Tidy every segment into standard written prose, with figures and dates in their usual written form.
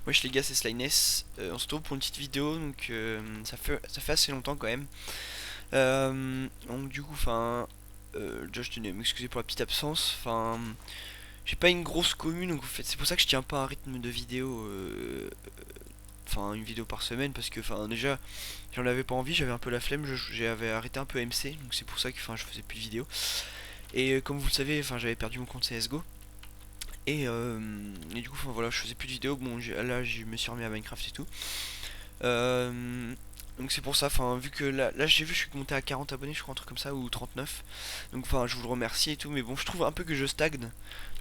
Wesh les gars, c'est Slyness. On se retrouve pour une petite vidéo, donc ça fait assez longtemps quand même. Donc du coup, déjà je tenais à m'excuser pour la petite absence. J'ai pas une grosse commune, donc en fait c'est pour ça que je tiens pas un rythme de vidéo, une vidéo par semaine, parce que déjà j'en avais pas envie, j'avais un peu la flemme, j'avais arrêté un peu MC, donc c'est pour ça que je faisais plus de vidéos. Et comme vous le savez, j'avais perdu mon compte CSGO. Et du coup, voilà, je faisais plus de vidéos. Bon, là, je me suis remis à Minecraft et tout. Euh, donc c'est pour ça, vu que là j'ai vu, je suis monté à 40 abonnés, je crois, un truc comme ça, ou 39. Donc je vous le remercie et tout, mais bon, je trouve un peu que je stagne.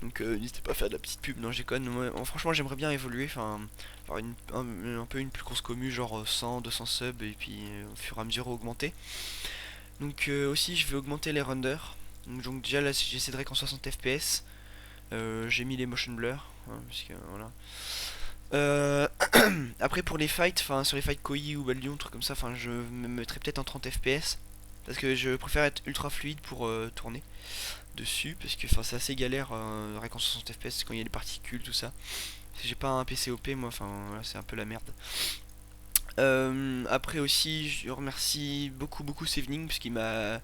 Donc n'hésitez pas à faire de la petite pub, non, je déconne. Franchement, j'aimerais bien évoluer, faire un peu une plus grosse commu, genre 100, 200 subs, et puis au fur et à mesure augmenter. Donc aussi, je vais augmenter les renders. Donc déjà là, j'essaierai qu'en 60 fps. J'ai mis les motion blur, hein, parce que voilà. Euh, Après pour les fights, sur les fights Koi ou Baldion, trucs comme ça, je me mettrai peut-être en 30 fps parce que je préfère être ultra fluide pour tourner dessus, parce que c'est assez galère rien qu'en 60 fps quand il y a les particules, tout ça. Si j'ai pas un PC OP, moi, voilà, c'est un peu la merde. Après aussi, je remercie beaucoup Sevening parce qu'il m'a,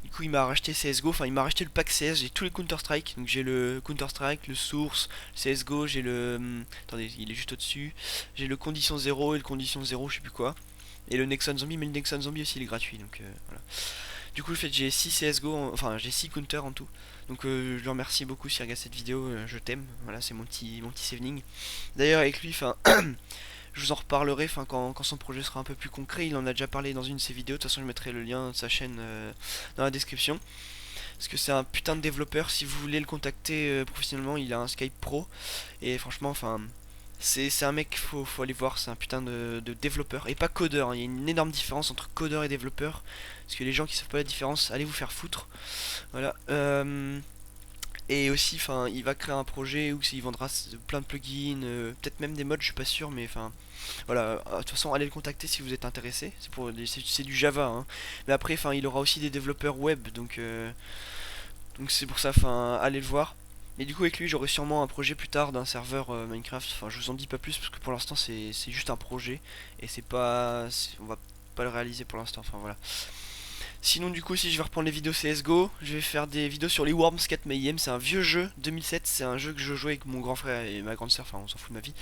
du coup, il m'a racheté CS:GO. Il m'a racheté le pack CS. J'ai tous les Counter Strike. Donc j'ai le Counter Strike, le Source, le CS:GO. J'ai le, attendez, il est juste au-dessus. J'ai le Condition 0 et le Condition 0, je sais plus quoi. Et le Nexon Zombie, mais le Nexon Zombie aussi, il est gratuit. Donc voilà. Du coup, le fait j'ai 6 CS:GO, j'ai 6 Counter en tout. Donc je le remercie beaucoup s'il regarde cette vidéo. Je t'aime. Voilà, c'est mon petit Sevening. D'ailleurs, avec lui, je vous en reparlerai quand son projet sera un peu plus concret. Il en a déjà parlé dans une de ses vidéos. De toute façon, je mettrai le lien de sa chaîne dans la description. Parce que c'est un putain de développeur. Si vous voulez le contacter professionnellement, il a un Skype Pro. Et franchement, c'est un mec, faut aller voir. C'est un putain de développeur. Et pas codeur, hein. Il y a une énorme différence entre codeur et développeur. Parce que les gens qui savent pas la différence, allez vous faire foutre. Voilà. Et aussi, il va créer un projet où il vendra plein de plugins, peut-être même des mods, je suis pas sûr, mais voilà. De toute façon, allez le contacter si vous êtes intéressé. C'est du Java, hein. Mais après, il aura aussi des développeurs web, donc c'est pour ça, allez le voir. Et du coup, avec lui, j'aurai sûrement un projet plus tard d'un serveur Minecraft. Je vous en dis pas plus parce que pour l'instant, c'est juste un projet et on va pas le réaliser pour l'instant. Voilà. Sinon, du coup, si je vais reprendre les vidéos CSGO, je vais faire des vidéos sur les Worms 4 Mayhem. C'est un vieux jeu, 2007. C'est un jeu que je jouais avec mon grand frère et ma grande soeur. On s'en fout de ma vie.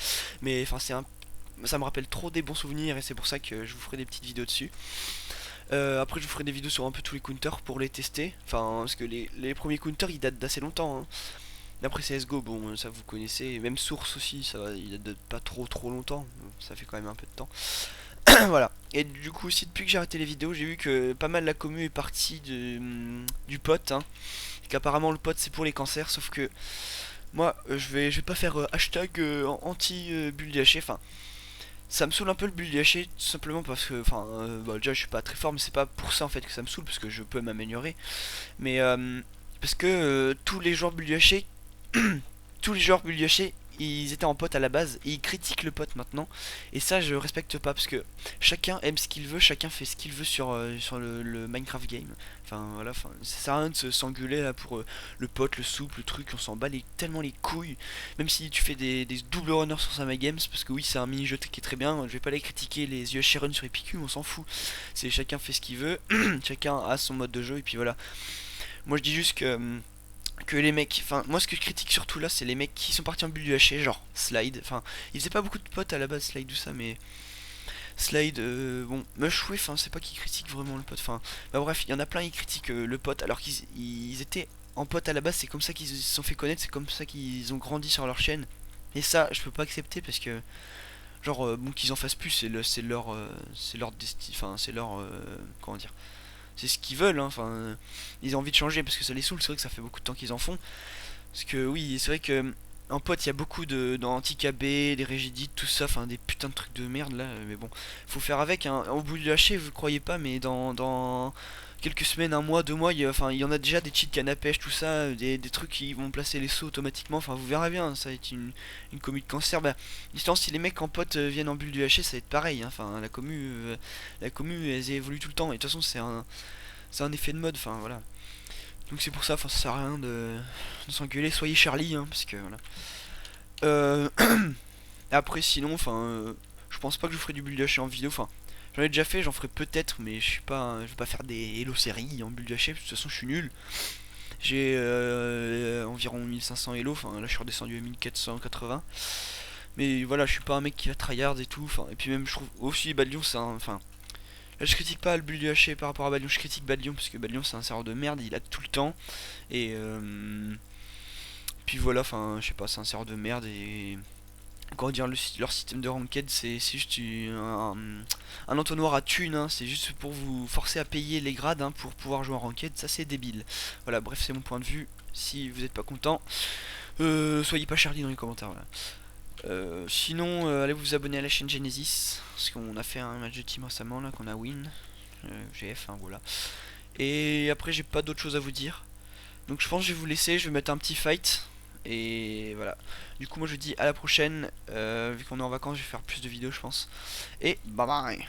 Mais ça me rappelle trop des bons souvenirs et c'est pour ça que je vous ferai des petites vidéos dessus. Après, je vous ferai des vidéos sur un peu tous les counters pour les tester. Parce que les premiers counters ils datent d'assez longtemps, hein. Après CSGO, bon, ça vous connaissez. Même Source aussi, il date de pas trop longtemps. Ça fait quand même un peu de temps. Voilà. Et du coup aussi depuis que j'ai arrêté les vidéos, j'ai vu que pas mal la commu est partie du pote, hein. Et qu'apparemment le pote c'est pour les cancers, sauf que moi je vais pas faire hashtag anti bulle DHC. Ça me saoule un peu le bulle DHC tout simplement parce que déjà je suis pas très fort, mais c'est pas pour ça en fait que ça me saoule, parce que je peux m'améliorer. Mais parce que tous les joueurs bulle DHC tous les joueurs bulle DHC ils étaient en pote à la base et ils critiquent le pote maintenant, et ça je respecte pas parce que chacun aime ce qu'il veut, chacun fait ce qu'il veut sur le Minecraft game. Voilà, ça sert à rien de s'engueuler là pour le pote, le souple, le truc, on s'en bat tellement les couilles. Même si tu fais des double runners sur Sama Games, parce que oui c'est un mini jeu qui est très bien, je vais pas aller critiquer les yeux Sharon sur Epicu, on s'en fout. C'est chacun fait ce qu'il veut, chacun a son mode de jeu et puis voilà. Moi je dis juste que les mecs, moi ce que je critique surtout là, c'est les mecs qui sont partis en bulle du haché, genre Slide. Il faisait pas beaucoup de potes à la base, Slide, tout ça, mais Slide, bon, Mushway, c'est pas qu'ils critiquent vraiment le pote. Bref, il y en a plein, ils critiquent le pote, alors qu'ils étaient en pote à la base, c'est comme ça qu'ils se sont fait connaître, c'est comme ça qu'ils ont grandi sur leur chaîne. Et ça, je peux pas accepter parce que, genre, bon, qu'ils en fassent plus, c'est leur, comment dire, c'est ce qu'ils veulent, hein. Ils ont envie de changer parce que ça les saoule. C'est vrai que ça fait beaucoup de temps qu'ils en font. Parce que oui, c'est vrai que en pote, il y a beaucoup dans anti-KB, des rigidites, tout ça, des putains de trucs de merde là. Mais bon, faut faire avec, hein. Au bout du haché, vous croyez pas, mais dans quelques semaines, un mois, 2 mois, il y en a déjà des cheats canne à pêche, tout ça, des trucs qui vont placer les sauts automatiquement. Vous verrez bien, ça va être une commu de cancer. L'histoire, si les mecs en pote viennent en bulle du haché, ça va être pareil, hein. La commu, elle évolue tout le temps. Et de toute façon, c'est un effet de mode, voilà. Donc c'est pour ça, ça sert à rien de s'engueuler. Soyez Charlie, hein, parce que voilà. Euh, Et après sinon, enfin, je pense pas que je ferai du build haché en vidéo. Enfin, j'en ai déjà fait, j'en ferai peut-être, mais je suis pas, je vais pas faire des Hello séries en build haché. De toute façon, je suis nul. J'ai environ 1500 Hello. Enfin, là, je suis redescendu à 1480. Mais voilà, je suis pas un mec qui va tryhard et tout. Enfin, et puis même, je trouve aussi Bad Lion, c'est un, enfin, là, je critique pas le build haché par rapport à Bad Lion. Je critique Bad Lion parce que Bad Lion, c'est un serveur de merde. Il a tout le temps. Et puis voilà, enfin, je sais pas, c'est un serveur de merde et comment dire, leur système de ranked c'est juste un entonnoir à thunes, hein, c'est juste pour vous forcer à payer les grades hein, pour pouvoir jouer en ranked, ça c'est débile. Voilà, bref, c'est mon point de vue. Si vous n'êtes pas content, soyez pas Charlie dans les commentaires. Voilà. Sinon, allez vous abonner à la chaîne Genesis, parce qu'on a fait un match de team récemment là, qu'on a win. GF, hein, voilà. Et après, j'ai pas d'autre chose à vous dire. Donc je pense que je vais vous laisser, je vais mettre un petit fight. Et voilà. Du coup moi je vous dis à la prochaine. Vu qu'on est en vacances je vais faire plus de vidéos je pense. Et bye bye.